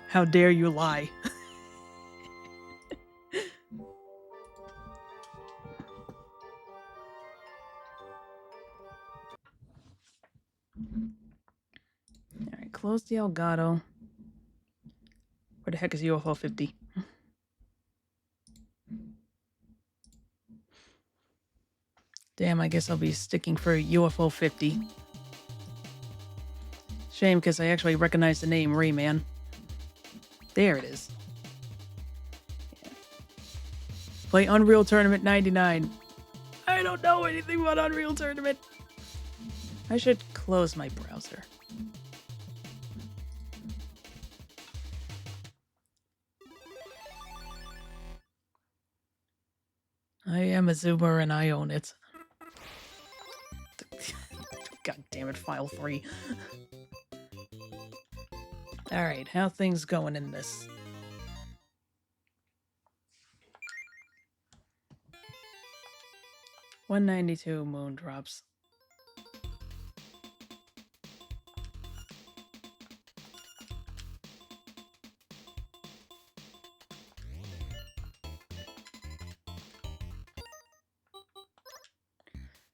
How dare you lie? Alright, close the Elgato. Where the heck is UFO 50? Damn, I guess I'll be sticking for UFO 50. Shame, because I actually recognize the name Rayman. There it is. Yeah. Play Unreal Tournament 99. I don't know anything about Unreal Tournament. I should close my browser. I am a Zoomer and I own it. God damn it, file 3. Alright, how things going in this? $192 moon drops.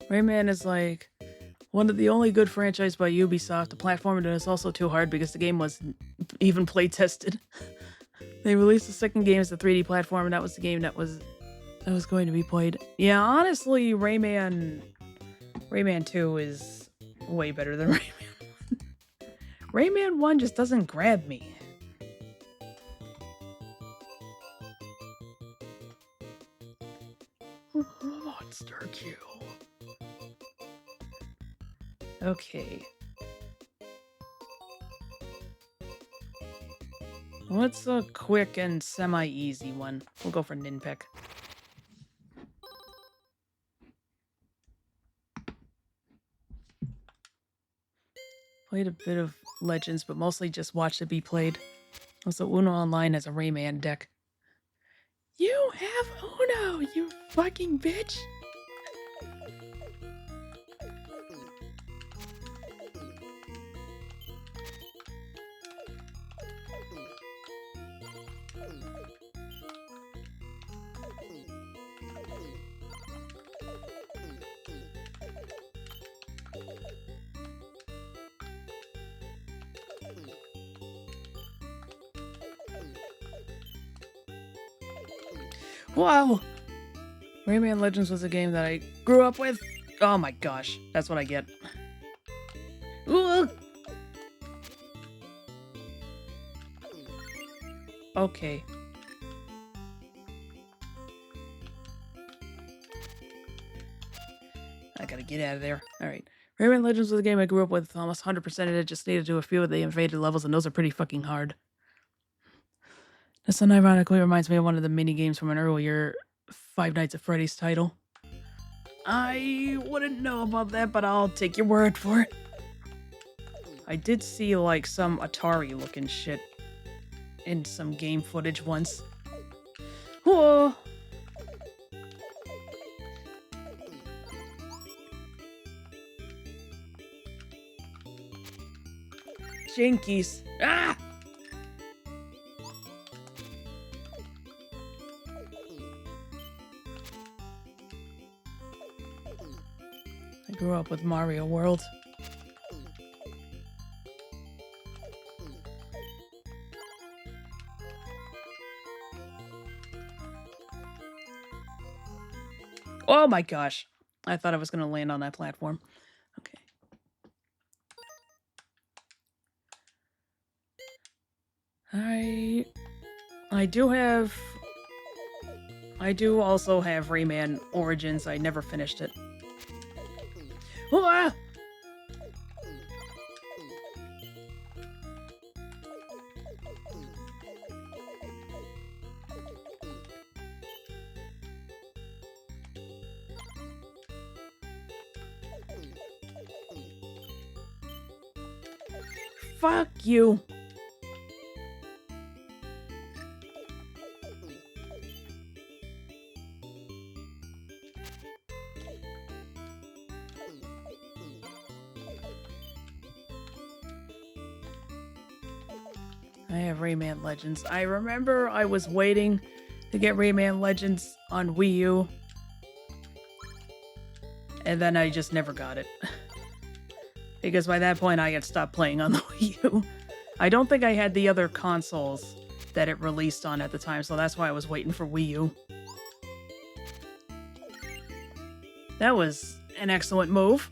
Rayman is like one of the only good franchise by Ubisoft. The platformer is also too hard because the game wasn't even play tested. They released the second game as a 3D platform, and that was the game that was going to be played. Yeah, honestly, Rayman 2 is way better than Rayman 1. Rayman 1 just doesn't grab me. Monster kill. Okay. What's a quick and semi-easy one? We'll go for Ninpek. Played a bit of Legends, but mostly just watched it be played. Also, Uno Online has a Rayman deck. You have Uno, you fucking bitch! Wow! Rayman Legends was a game that I grew up with. Oh my gosh, that's what I get. Ooh. Okay. I gotta get out of there. Alright. Rayman Legends was a game I grew up with, almost 100% of it. Just needed to do a few of the invaded levels, and those are pretty fucking hard. This unironically reminds me of one of the mini games from an earlier Five Nights at Freddy's title. I wouldn't know about that, but I'll take your word for it. I did see, like, some Atari-looking shit in some game footage once. Whoa! Jinkies. Ah! I grew up with Mario World. Oh my gosh. I thought I was going to land on that platform. Okay. I do also have Rayman Origins. I never finished it. Ah! Fuck you. I have Rayman Legends. I remember I was waiting to get Rayman Legends on Wii U. And then I just never got it. Because by that point I had stopped playing on the Wii U. I don't think I had the other consoles that it released on at the time, so that's why I was waiting for Wii U. That was an excellent move.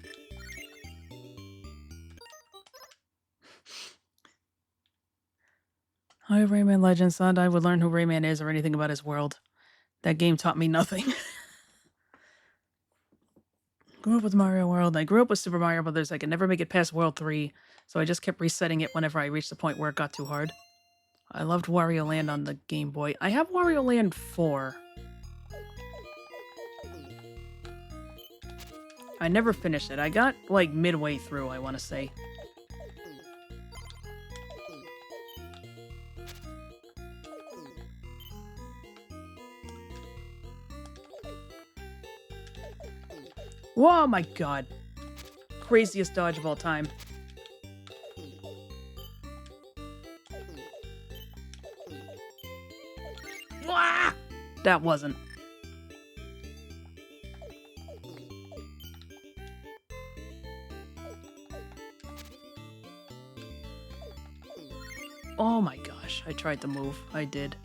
Hi, Rayman Legends. Thought I would learn who Rayman is or anything about his world. That game taught me nothing. Grew up with Mario World. I grew up with Super Mario Brothers. I could never make it past World 3, so I just kept resetting it whenever I reached the point where it got too hard. I loved Wario Land on the Game Boy. I have Wario Land 4. I never finished it. I got, like, midway through, I want to say. Whoa, my god. Craziest dodge of all time. Wah! That wasn't. Oh my gosh, I tried to move. I did.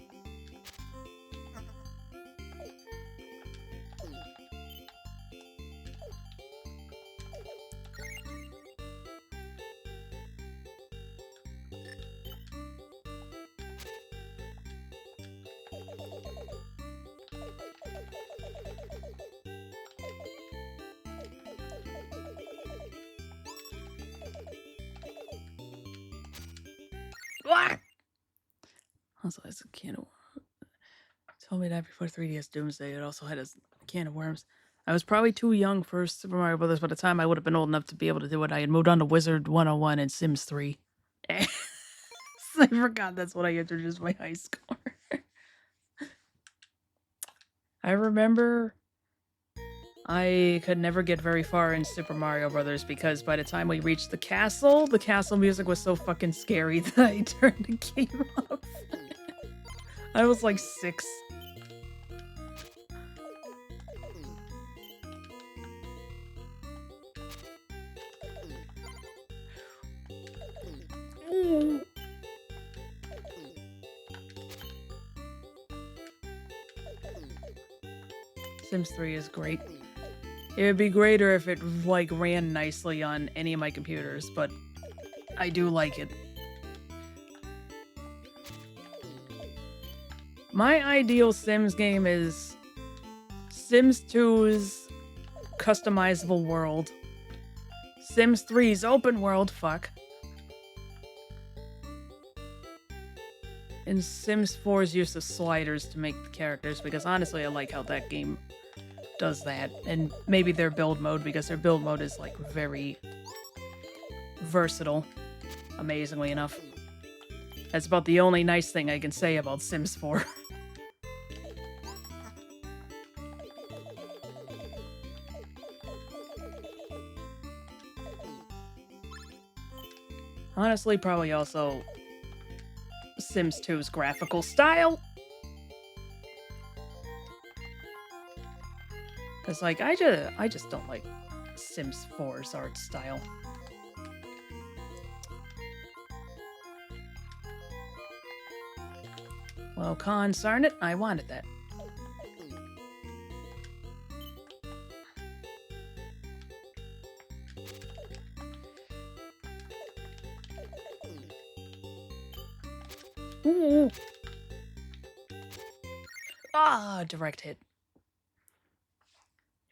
Also has a can of told me that before 3DS Doomsday. It also had a can of worms. I was probably too young for Super Mario Brothers by the time I would have been old enough to be able to do it. I had moved on to Wizard 101 and Sims 3. I forgot that's what I introduced my high score. I remember I could never get very far in Super Mario Brothers because by the time we reached the castle music was so fucking scary that I turned the game off. I was like 6. Ooh. Sims 3 is great. It would be greater if it, like, ran nicely on any of my computers, but I do like it. My ideal Sims game is Sims 2's customizable world, Sims 3's open world, and Sims 4's use of sliders to make the characters, because honestly I like how that game does that, and maybe their build mode, because their build mode is, like, very versatile, amazingly enough. That's about the only nice thing I can say about Sims 4. Honestly, probably also Sims 2's graphical style. Cause, like, I just don't like Sims 4's art style. Well, concern it, I wanted that. Ooh. Ah, direct hit.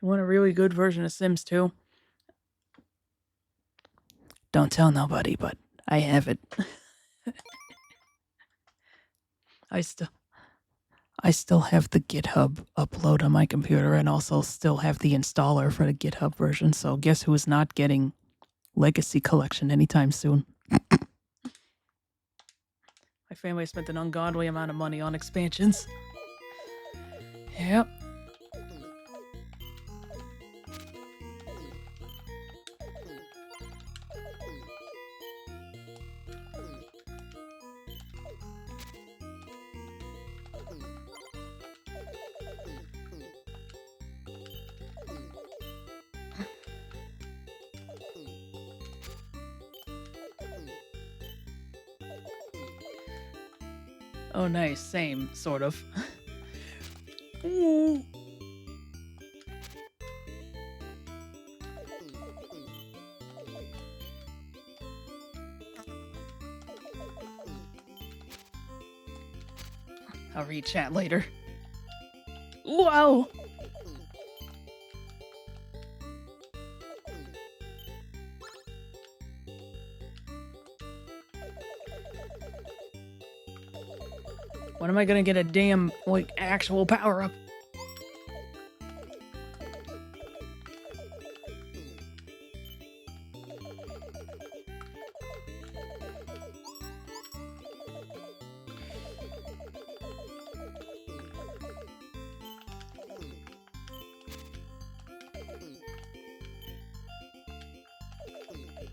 You want a really good version of Sims 2? Don't tell nobody, but I have it. I still have the GitHub upload on my computer, and also still have the installer for the GitHub version, so guess who's not getting Legacy Collection anytime soon? My family spent an ungodly amount of money on expansions. Yep. Oh, nice. Same, sort of. Ooh. I'll read chat later. Whoa! When am I gonna get a damn, like, actual power-up?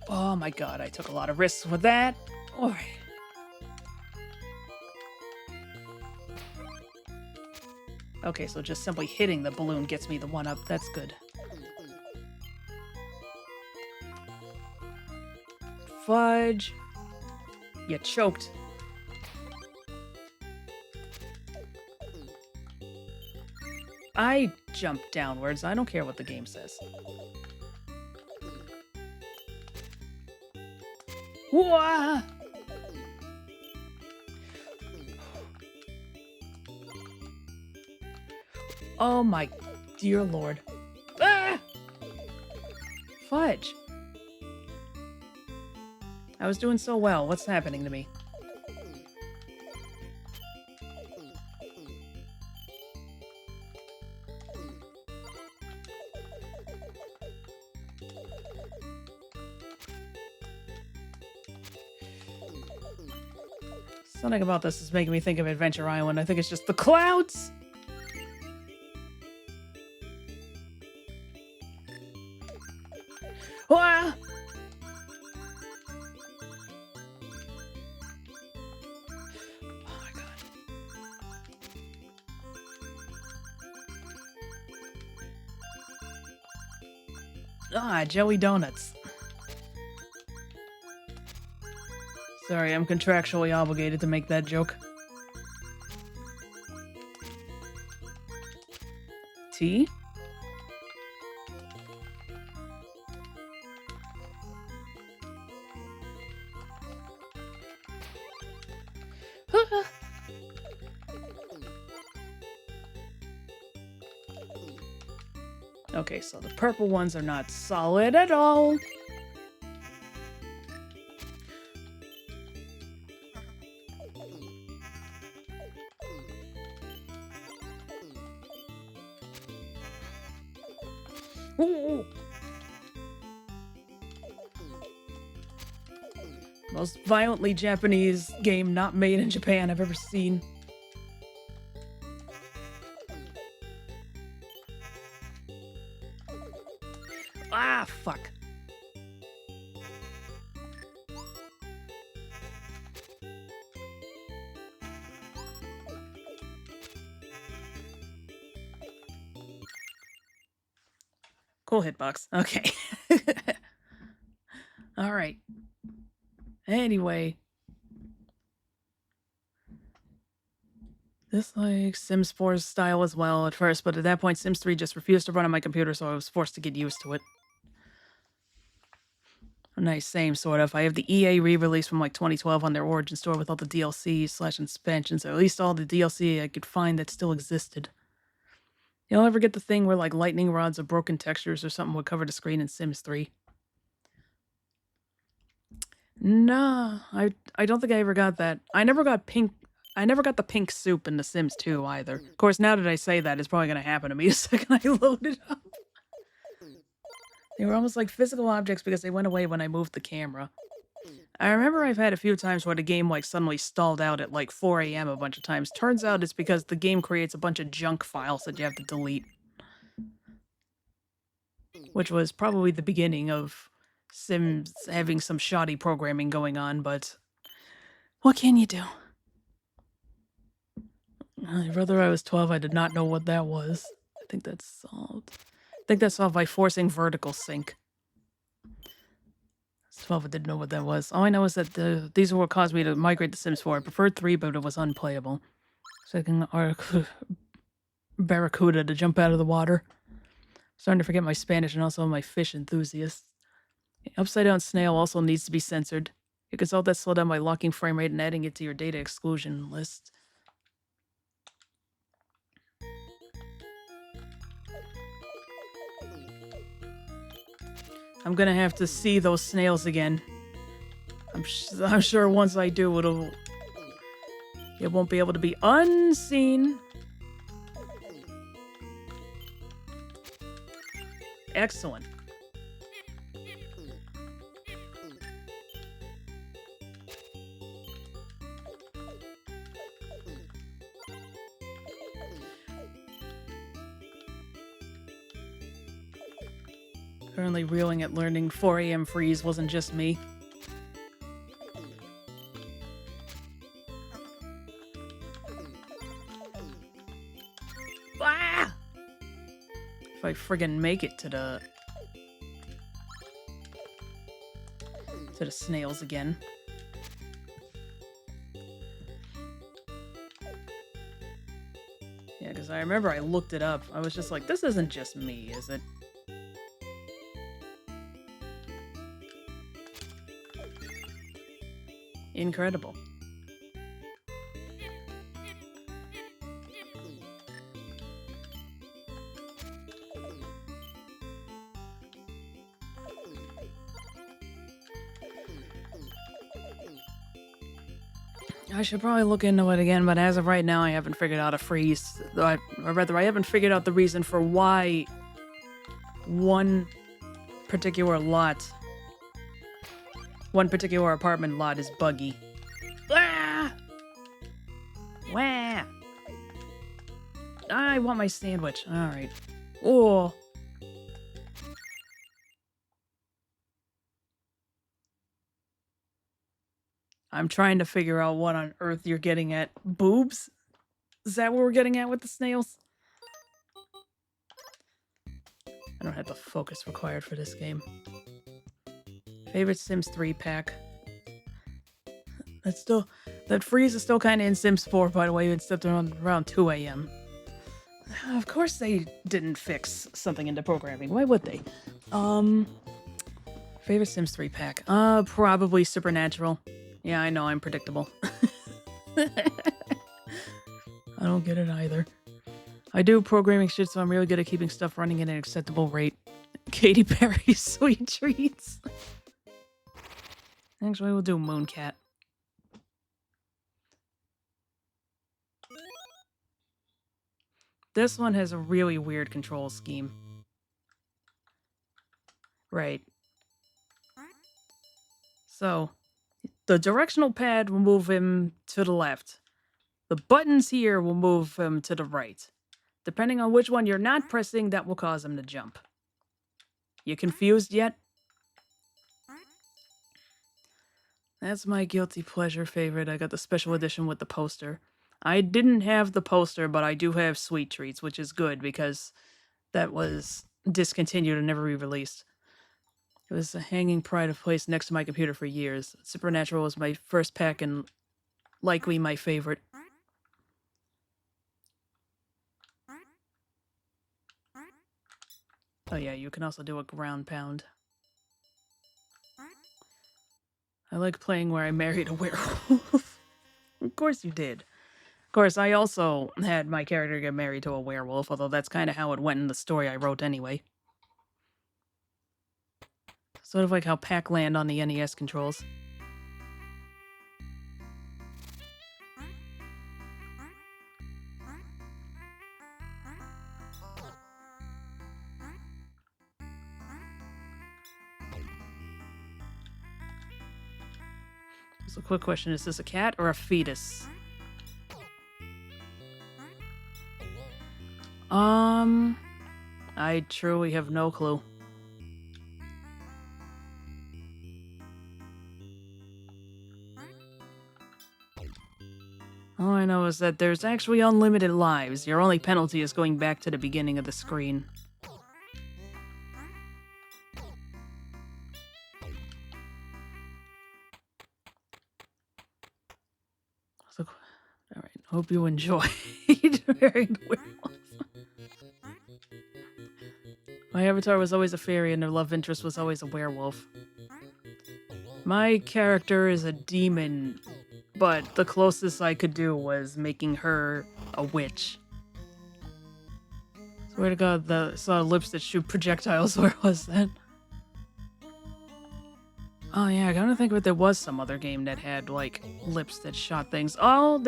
Oh my god, I took a lot of risks with that. Alright. Okay, so just simply hitting the balloon gets me the 1-up. That's good. Fudge. You choked. I jumped downwards. I don't care what the game says. Whoa! Oh my dear lord. Ah! Fudge. I was doing so well. What's happening to me? Something about this is making me think of Adventure Island. I think it's just the clouds. Ah! Oh my god. Ah, Joey Donuts. Sorry, I'm contractually obligated to make that joke. Tea? Okay, so the purple ones are not solid at all. Ooh. Most violently Japanese game not made in Japan I've ever seen. Ah, fuck. Cool hitbox. Okay. All right. Anyway. This like Sims 4's style as well at first, but at that point Sims 3 just refused to run on my computer, so I was forced to get used to it. Nice, same sort of. I have the EA re-release from like 2012 on their Origin store with all the DLC/expansions, or at least all the DLC I could find that still existed. You'll ever get the thing where like lightning rods or broken textures or something would cover the screen in Sims 3? Nah, I don't think I ever got that. I never got the pink soup in The Sims 2 either. Of course, now that I say that, it's probably going to happen to me the second I load it up. They were almost like physical objects because they went away when I moved the camera. I remember I've had a few times where the game like suddenly stalled out at like 4 a.m. a bunch of times. Turns out it's because the game creates a bunch of junk files that you have to delete. Which was probably the beginning of Sims having some shoddy programming going on, but what can you do? Brother, I was 12, I did not know what that was. I think that's solved. I think that's solved by forcing vertical sync. 12, I didn't know what that was. All I know is that these are what caused me to migrate to Sims 4. I preferred 3, but it was unplayable. Second Barracuda to jump out of the water. Starting to forget my Spanish and also my fish enthusiast. Upside down snail also needs to be censored. You can solve that slowdown by locking frame rate and adding it to your data exclusion list. I'm gonna have to see those snails again. I'm sure once I do, it won't be able to be unseen. Excellent. Currently reeling at learning 4 a.m. freeze wasn't just me. Ah! If I friggin' make it to the snails again. Yeah, because I remember I looked it up. I was just like, this isn't just me, is it? Incredible. I should probably look into it again, but as of right now, I haven't figured out a freeze. Or rather, I haven't figured out the reason for why one particular apartment lot is buggy. Ah! Wah! I want my sandwich. Alright. Oh. I'm trying to figure out what on earth you're getting at. Boobs? Is that what we're getting at with the snails? I don't have the focus required for this game. Favorite Sims 3 pack. That freeze is still kind of in Sims 4, by the way. It's still around 2 a.m. Of course they didn't fix something into programming. Why would they? Favorite Sims 3 pack. Probably Supernatural. Yeah, I know, I'm predictable. I don't get it either. I do programming shit, so I'm really good at keeping stuff running at an acceptable rate. Katy Perry's Sweet Treats. Actually, we'll do Mooncat. This one has a really weird control scheme. Right. So, the directional pad will move him to the left. The buttons here will move him to the right. Depending on which one you're not pressing, that will cause him to jump. You confused yet? That's my guilty pleasure favorite. I got the special edition with the poster. I didn't have the poster, but I do have Sweet Treats, which is good because that was discontinued and never re-released. It was a hanging pride of place next to my computer for years. Supernatural was my first pack and likely my favorite. Oh yeah, you can also do a ground pound. I like playing where I married a werewolf. Of course you did. Of course, I also had my character get married to a werewolf, although that's kind of how it went in the story I wrote anyway. Sort of like how Pac-Land on the NES controls. So, quick question, is this a cat or a fetus? I truly have no clue. All I know is that there's actually unlimited lives. Your only penalty is going back to the beginning of the screen. So, alright, hope you enjoyed marrying werewolves. My avatar was always a fairy and their love interest was always a werewolf. My character is a demon, but the closest I could do was making her a witch. Swear to God, saw lips that shoot projectiles. Where was that? Oh yeah, I gotta think of it. There was some other game that had, like, lips that shot things. Oh,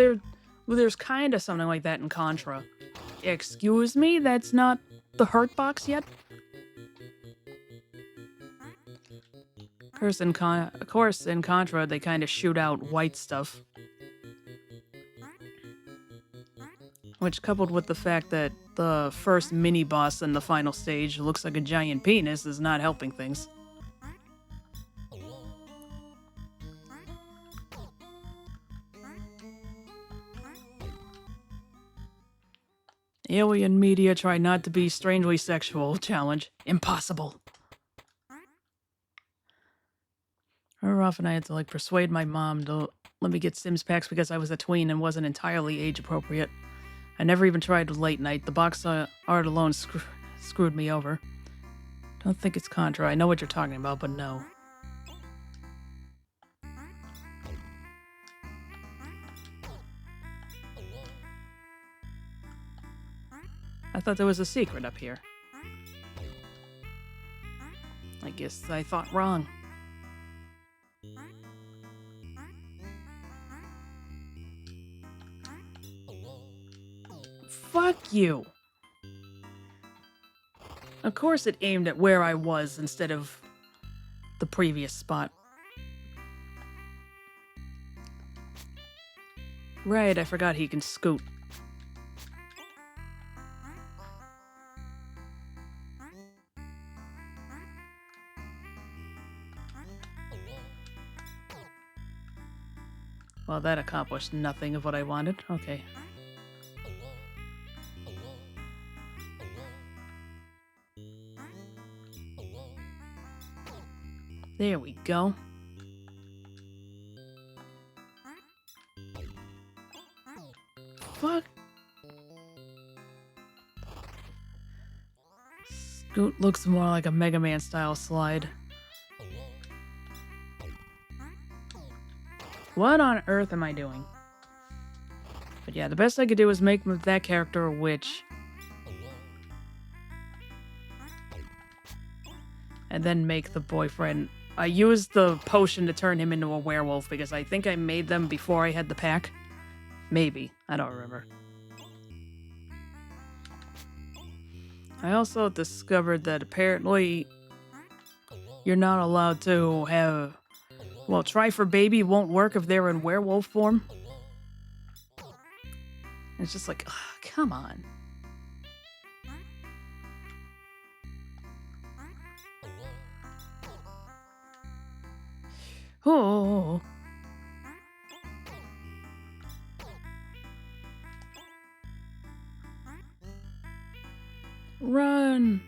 there's kind of something like that in Contra. Excuse me? That's not the hurt box yet? Of course, in Contra, they kind of shoot out white stuff. Which, coupled with the fact that the first mini-boss in the final stage looks like a giant penis, is not helping things. Alien media try not to be strangely sexual. Challenge. Impossible. Remember often I had to, like, persuade my mom to let me get Sims packs because I was a tween and wasn't entirely age appropriate. I never even tried late night. The box art alone screwed me over. Don't think it's Contra. I know what you're talking about, but no. I thought there was a secret up here. I guess I thought wrong. Fuck you! Of course it aimed at where I was instead of the previous spot. Right, I forgot he can scoot. Well, that accomplished nothing of what I wanted. Okay. There we go. Fuck. Scoot looks more like a Mega Man style slide. What on earth am I doing? But yeah, the best I could do was make that character a witch. And then make the boyfriend... I used the potion to turn him into a werewolf because I think I made them before I had the pack. Maybe. I don't remember. I also discovered that apparently you're not allowed to have... Well, try for baby won't work if they're in werewolf form. It's just like, ugh, come on. Oh. Run.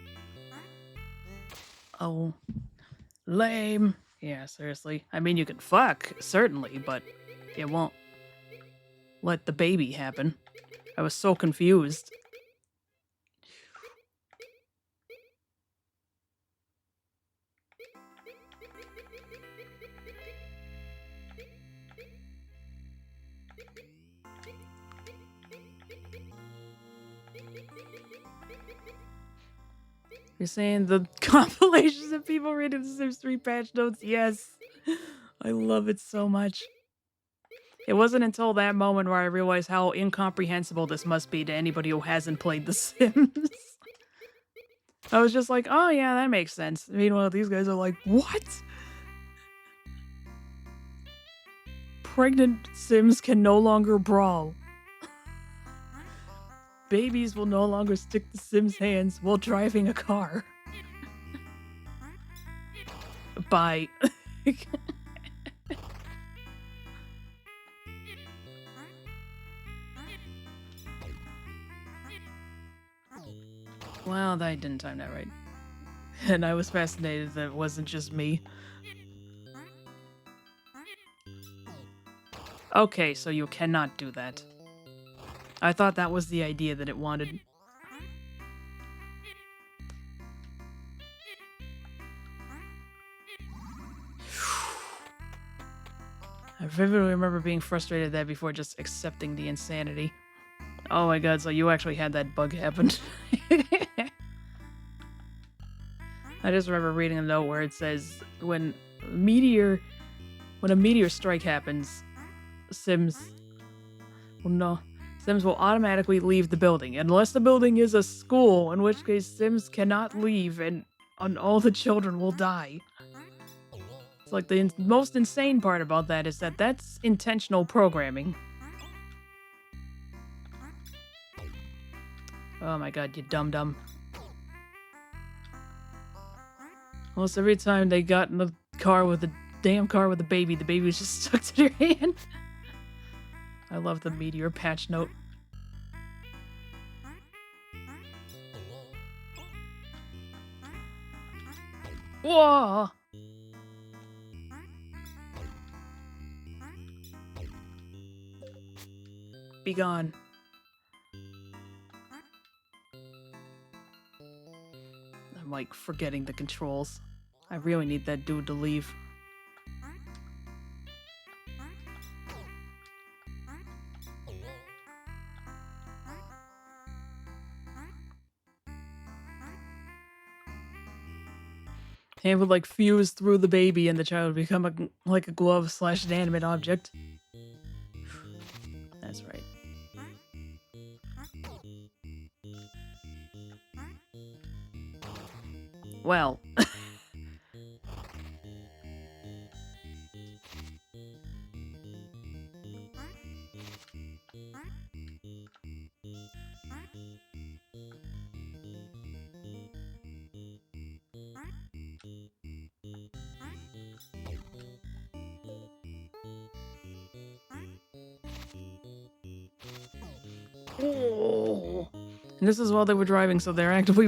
Oh. Lame. Yeah, seriously. I mean, you can fuck, certainly, but it won't let the baby happen. I was so confused. You're saying the compilations of people reading the Sims 3 patch notes? Yes. I love it so much. It wasn't until that moment where I realized how incomprehensible this must be to anybody who hasn't played The Sims. I was just like, oh yeah, that makes sense. Meanwhile, these guys are like, what? Pregnant Sims can no longer brawl. Babies will no longer stick to Sims' hands while driving a car. Bye. Well, I didn't time that right. And I was fascinated that it wasn't just me. Okay, so you cannot do that. I thought that was the idea that it wanted. I vividly remember being frustrated at that before just accepting the insanity. Oh my god, so you actually had that bug happen. I just remember reading a note where it says when a meteor strike happens, Sims will automatically leave the building unless the building is a school, in which case Sims cannot leave and all the children will die. It's like the most insane part about that is that that's intentional programming. Oh my god, you dum-dum. Almost every time they got in the car with the baby was just stuck to their hand. I love the meteor patch note. Whoa! Be gone. I'm like forgetting the controls. I really need that dude to leave. Hand would like fuse through the baby and the child would become like a glove/inanimate object. That's right. Well. Oh. And this is while they were driving, so they're actively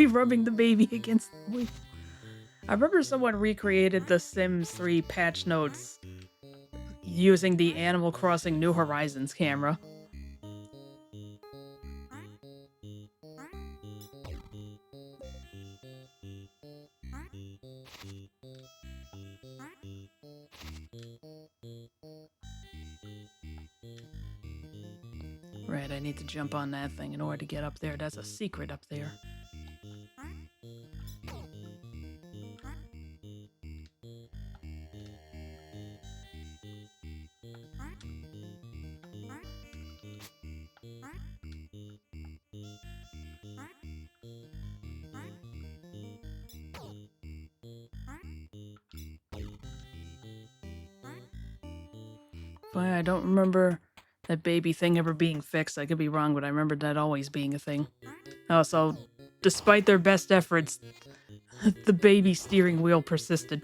rubbing the baby against the wheel. I remember someone recreated the Sims 3 patch notes using the Animal Crossing New Horizons camera. Right, I need to jump on that thing in order to get up there. That's a secret up there. Fine, I don't remember that baby thing ever being fixed. I could be wrong, but I remember that always being a thing. Oh, so despite their best efforts, the baby steering wheel persisted.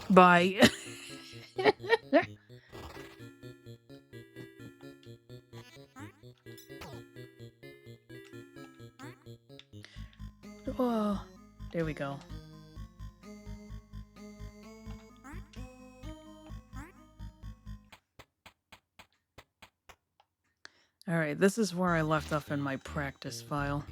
Bye. Oh, there we go. Alright, this is where I left off in my practice file.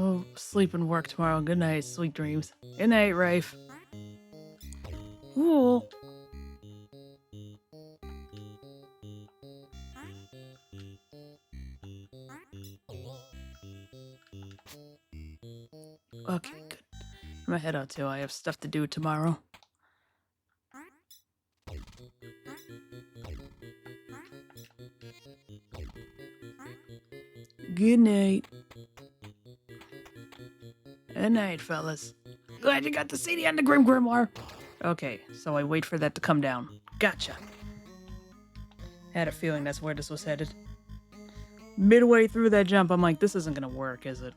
Oh, sleep and work tomorrow. Good night. Sweet dreams. Good night, Rafe. Ooh. Okay, good. I'm gonna head out too. I have stuff to do tomorrow. Good night. Good night, fellas. Glad you got the CD on the Grim Grimoire. Okay, so I wait for that to come down. Gotcha. Had a feeling that's where this was headed. Midway through that jump, I'm like, this isn't gonna work, is it?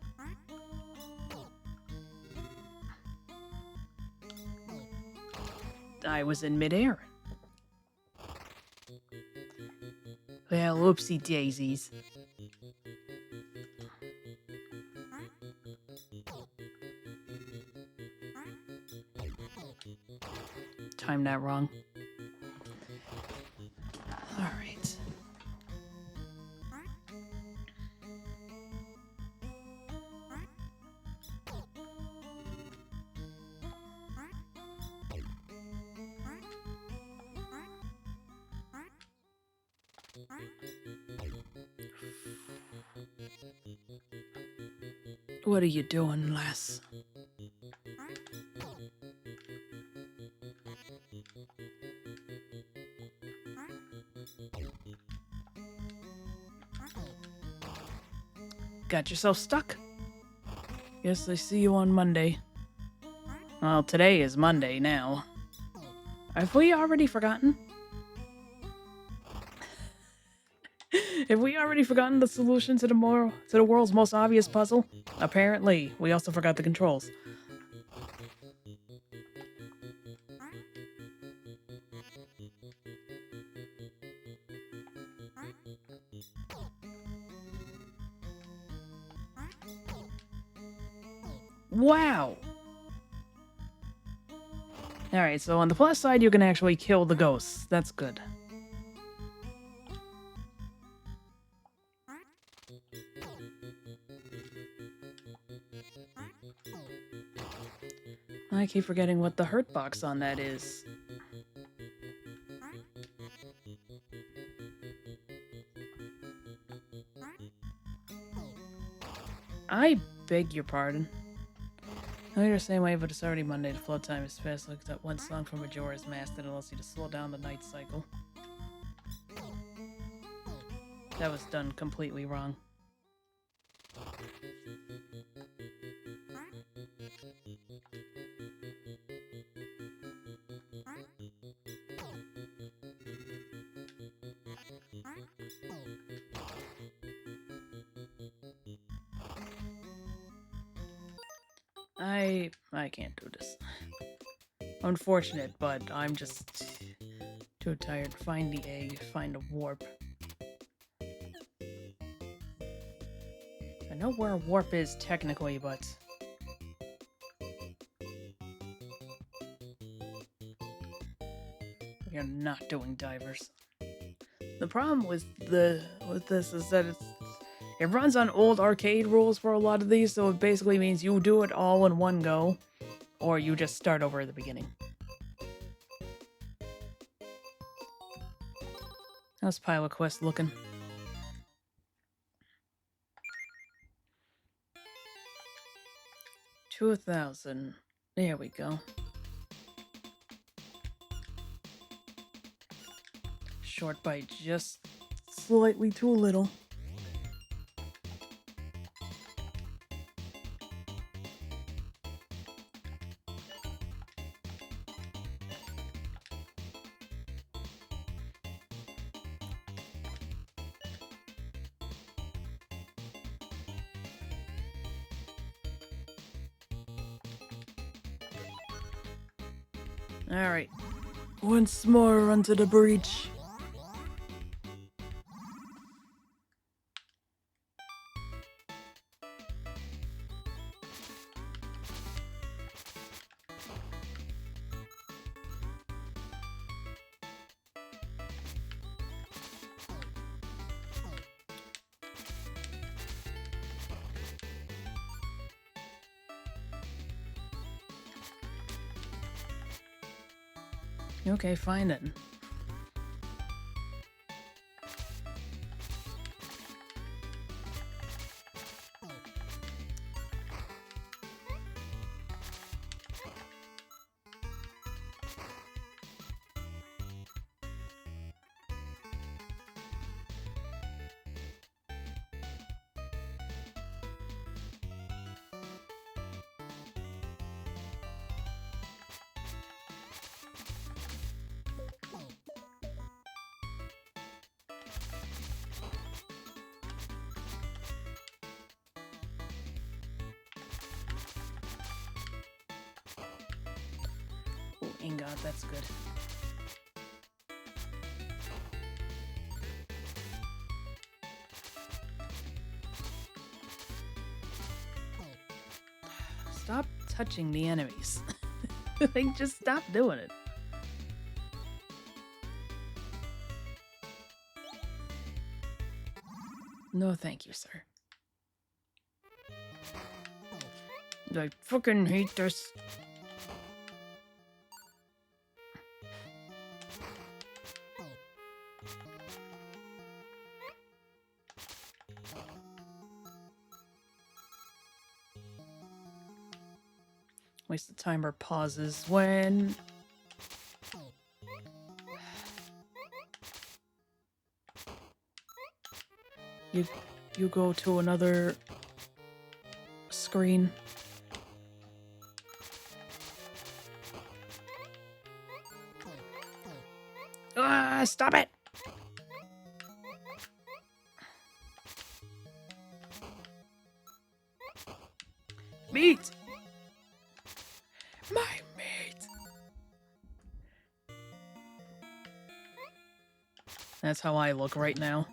I was in midair. Well, oopsie daisies. Timed that wrong. Alright. What are you doing, lass? Got yourself stuck? Guess I see you on Monday. Well, today is Monday now. Have we already forgotten? Have we already forgotten the solution to the world's most obvious puzzle? Apparently, we also forgot the controls. Wow! Alright, so on the plus side, you can actually kill the ghosts. That's good. I keep forgetting what the hurt box on that is. I beg your pardon. I know you're the same way, but it's already Monday. The flow time is fast. Look at that one song from Majora's Mask that allows you to slow down the night cycle. That was done completely wrong. I can't do this. Unfortunate, but I'm just too tired. Find the egg, find a warp. I know where a warp is technically, but we are not doing divers. The problem with this is that it runs on old arcade rules for a lot of these, so it basically means you do it all in one go, or you just start over at the beginning. How's Pilot Quest looking? $2,000. There we go. Short by just slightly too little. Alright. Once more onto the breach. Okay, fine then. Oh, ingot, that's good. Stop touching the enemies. Like, just stop doing it. No, thank you, sir. I fucking hate this. At least the timer pauses when... You go to another screen. Ah, stop it! Meat! My meat! That's how I look right now.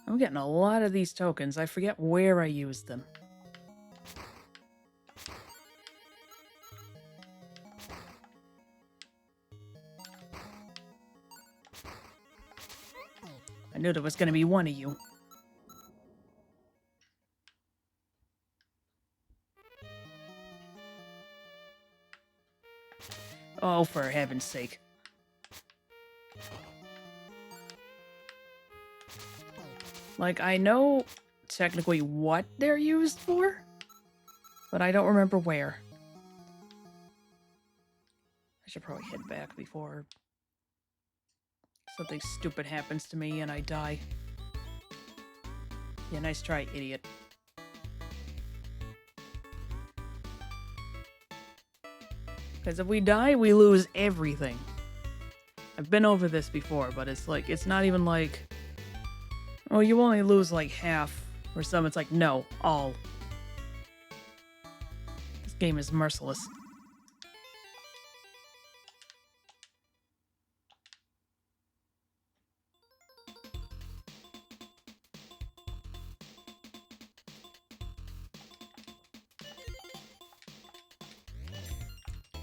I'm getting a lot of these tokens. I forget where I used them. I knew there was going to be one of you. Oh, for heaven's sake. Like, I know technically what they're used for, but I don't remember where. I should probably head back before something stupid happens to me and I die. Yeah, nice try, idiot. Because if we die, we lose everything. I've been over this before, but it's like, it's not even like, oh, you only lose like half or some. It's like, no, all. This game is merciless.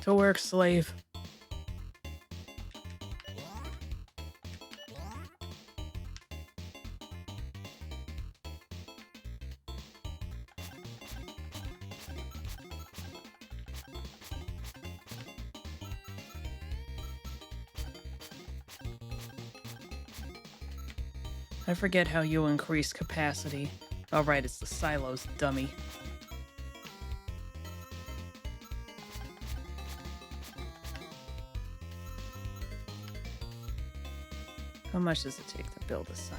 To work, slave. I forget how you increase capacity. Oh, right, it's the silos, dummy. How much does it take to build a silo?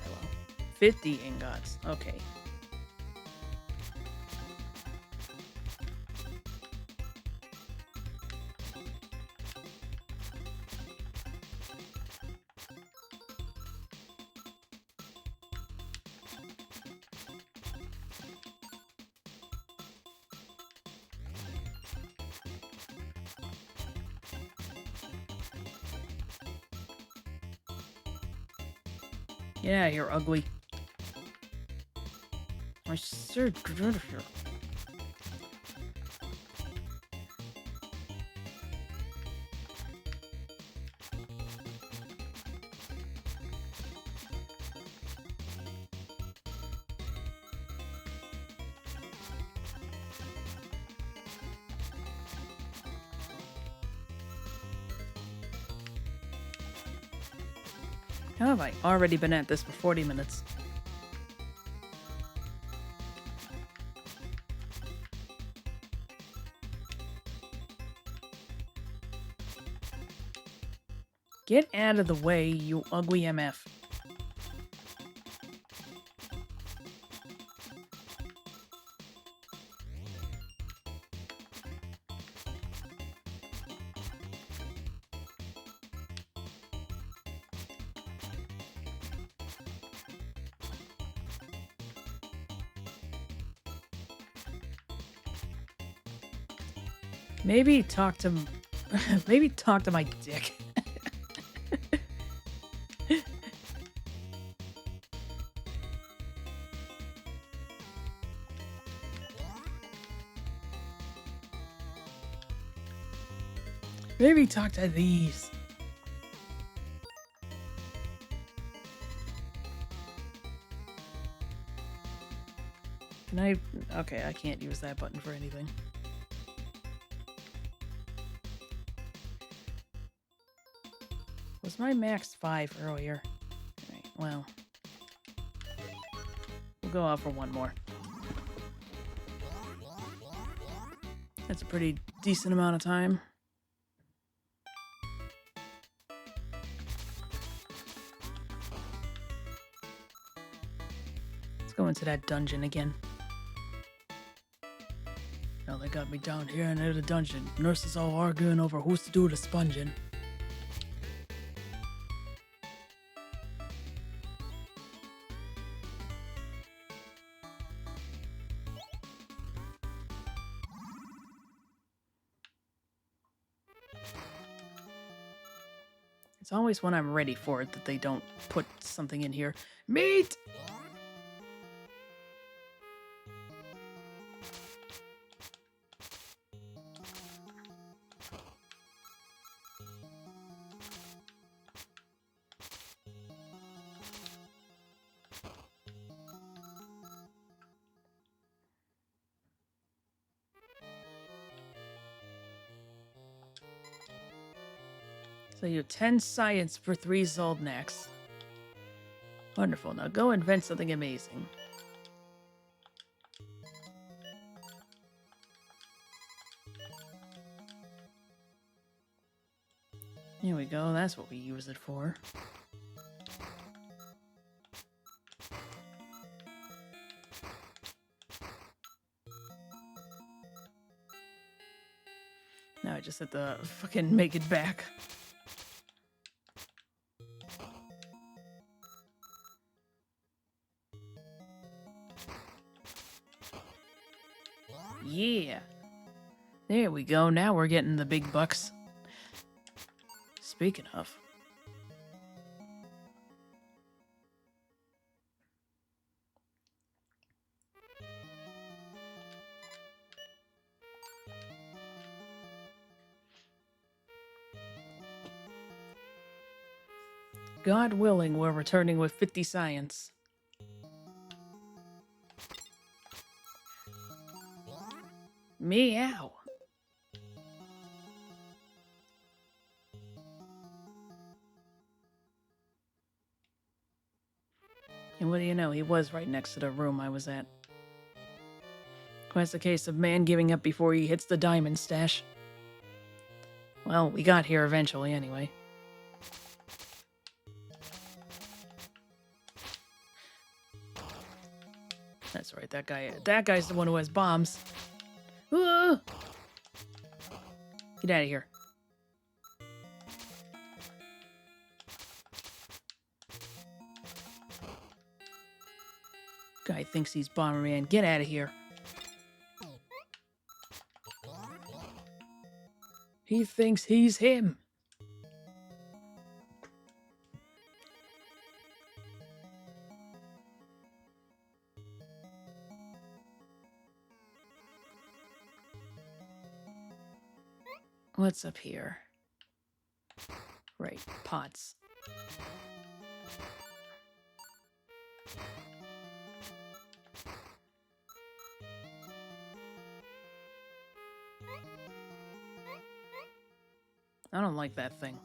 50 ingots. Okay. Yeah, you're ugly. I said get out of here. How have I already been at this for 40 minutes? Get out of the way, you ugly MF. Maybe talk to my dick. Maybe talk to these. Can I? Okay, I can't use that button for anything. Was my max 5 earlier? Alright, well. We'll go out for one more. That's a pretty decent amount of time. Let's go into that dungeon again. Now they got me down here in the dungeon. Nurses all arguing over who's to do the sponging. It's always when I'm ready for it that they don't put something in here. Meat! So you have 10 science for 3 Zoldnaks. Wonderful. Now go invent something amazing. Here we go. That's what we use it for. Now I just have to fucking make it back. Yeah. There we go. Now we're getting the big bucks. Speaking of. God willing, we're returning with 50 science. Meow. And what do you know? He was right next to the room I was at. Quite the case of man giving up before he hits the diamond stash. Well, we got here eventually anyway. That's right, that guy's the one who has bombs. Get out of here. Guy thinks he's Bomberman. Get out of here. He thinks he's him. What's up here? Right, pots. I don't like that thing.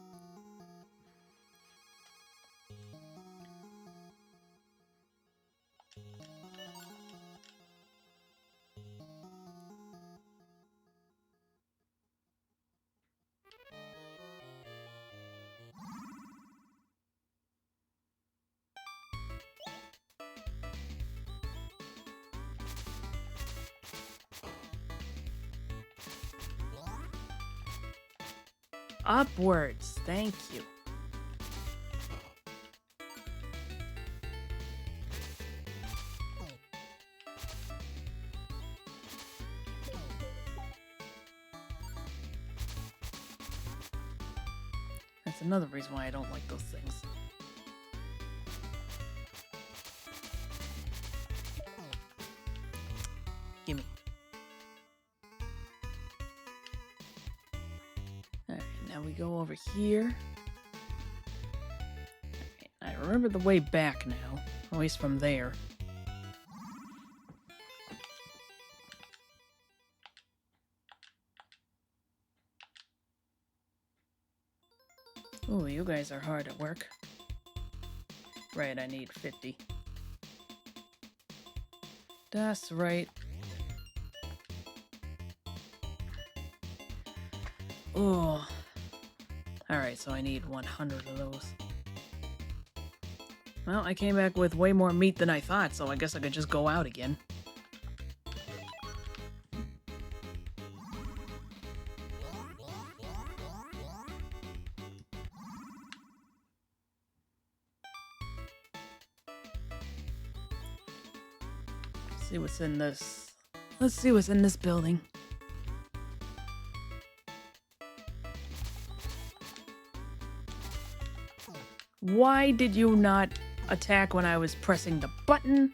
Upwards. Thank you. That's another reason why I don't like those things. Gimme. Alright, now we go over here. Alright, I remember the way back now. At least from there. Ooh, you guys are hard at work. Right, I need 50. That's right. Oh. Alright, so I need 100 of those. Well, I came back with way more meat than I thought, so I guess I could just go out again. See what's in this. Let's see what's in this building. Why did you not attack when I was pressing the button?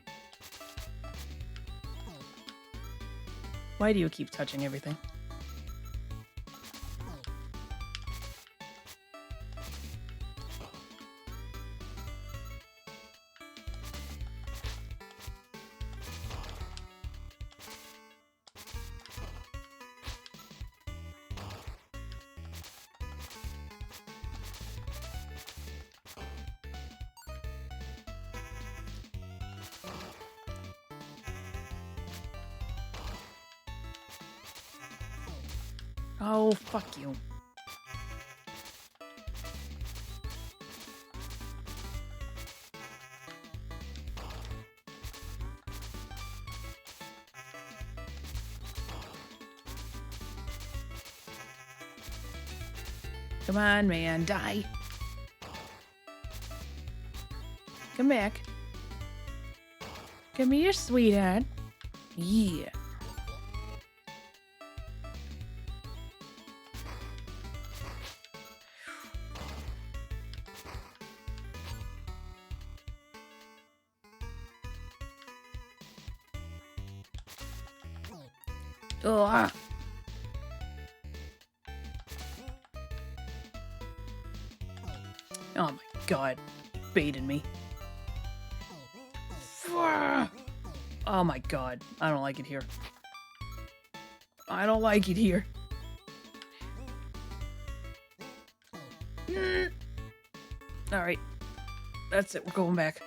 Why do you keep touching everything? Oh, fuck you. Come on, man, die. Come back. Come here, sweetheart. Yeah. Ugh. Oh my god. Baited me. Oh my god. I don't like it here. I don't like it here. Alright. That's it. We're going back.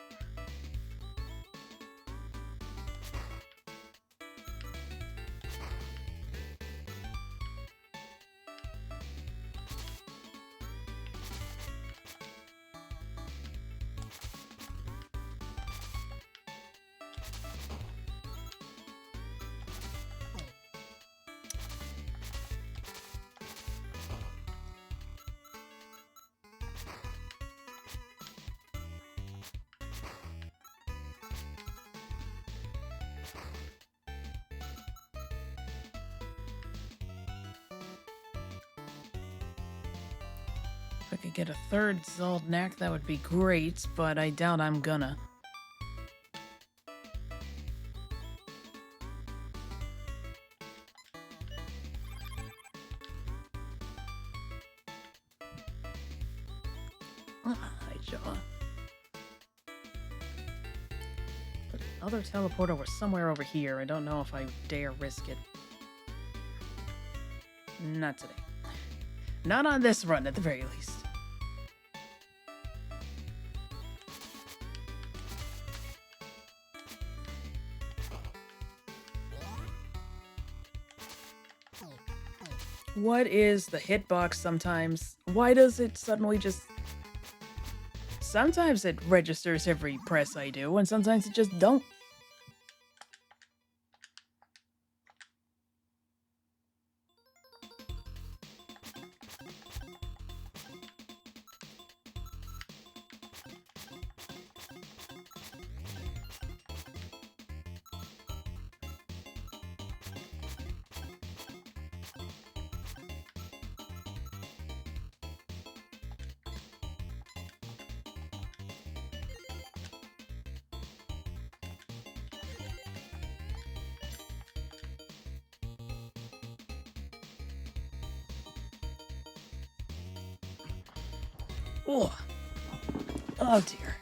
If I could get a third Zoldnak, that would be great, but I doubt I'm gonna. Hi, Jaw. But another teleporter was somewhere over here. I don't know if I dare risk it. Not today. Not on this run, at the very least. What is the hitbox sometimes? Why does it suddenly just... Sometimes it registers every press I do, and sometimes it just don't. Oh, oh dear.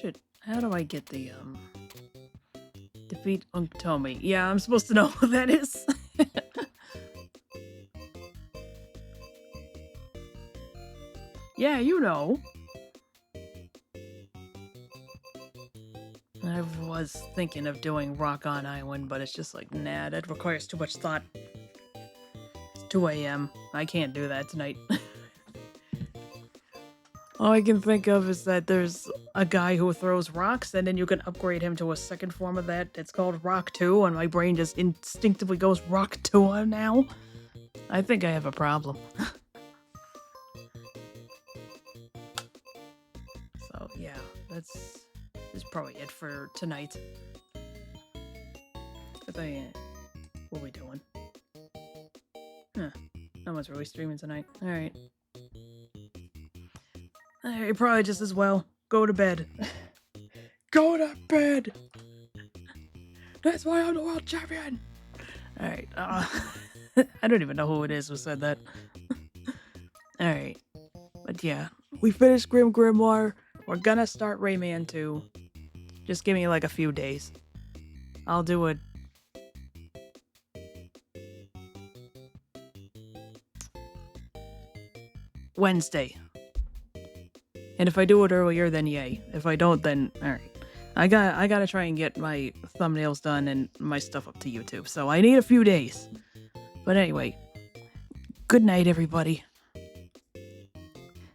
Shit, how do I get the, defeat Unktomi? Yeah, I'm supposed to know who that is. Yeah, you know. I was thinking of doing Rock on Island, but it's just like, nah, that requires too much thought. It's 2 a.m. I can't do that tonight. All I can think of is that there's a guy who throws rocks, and then you can upgrade him to a second form of that. It's called Rock 2, and my brain just instinctively goes Rock 2 now. I think I have a problem. So, yeah, that's probably it for tonight. I think, what are we doing? Huh. No one's really streaming tonight. Alright. Probably just as well. Go to bed. Go to bed! That's why I'm the world champion! Alright, I don't even know who it is who said that. Alright. But yeah, we finished Grim Grimoire. We're gonna start Rayman 2. Just give me like a few days. I'll do it. Wednesday. And if I do it earlier, then yay. If I don't, then alright. I gotta try and get my thumbnails done and my stuff up to YouTube, so I need a few days. But anyway, good night, everybody.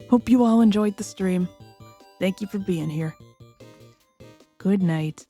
Hope you all enjoyed the stream. Thank you for being here. Good night.